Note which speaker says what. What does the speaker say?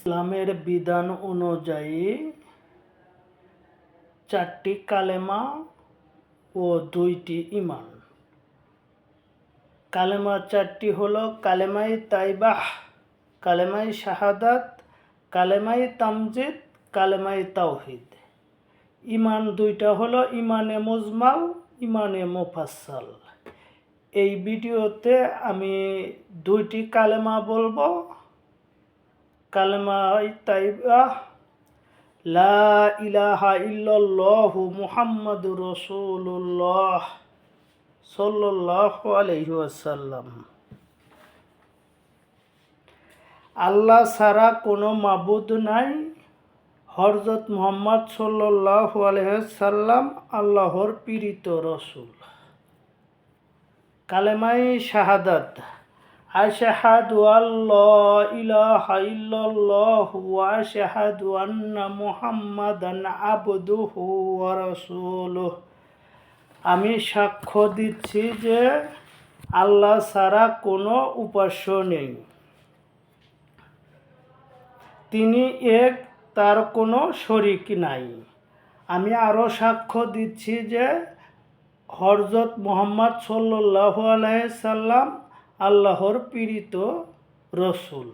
Speaker 1: ইসলামের বিধান অনুযায়ী 4টি কালেমা ও 2টি ঈমান। কালেমা 4টি হলো কালেমায়ে তাইবাহ, কালেমায়ে শাহাদাত, কালেমায়ে তামজিদ, কালেমায়ে তাওহীদ। ঈমান 2টা হলো ঈমানে মুজমাল, ঈমানে মুফাসসাল। এই ভিডিওতে আমি 2টি কালেমা বলবো। কালেমায়ে তাইবাহ, লা ইলাহা ইল্লাল্লাহু মুহাম্মাদুর রাসূলুল্লাহ সাল্লাল্লাহু আলাইহি ওয়াসাল্লাম। আল্লাহ ছাড়া কোনো মাবুদ নাই। হযরত মুহাম্মদ সাল্লাল্লাহু আলাইহি ওয়াসাল্লাম আল্লাহর প্রেরিত রাসূল। কালেমায়ে শাহাদাত, আশহাদু আল্লা ইলাহা ইল্লাল্লাহু ওয়া আশহাদু আন্না মুহাম্মাদান আবদুহু ওয়া রাসূলুহু। আমি সাক্ষ্য দিচ্ছি যে আল্লাহ ছাড়া কোনো উপাস্য নেই, তিনি এক, তার কোনো শরীক নাই। আমি আরও সাক্ষ্য দিচ্ছি যে হযরত মুহাম্মদ সাল্লাল্লাহু আলাইহি সাল্লাম আল্লাহর প্রেরিত রাসূল।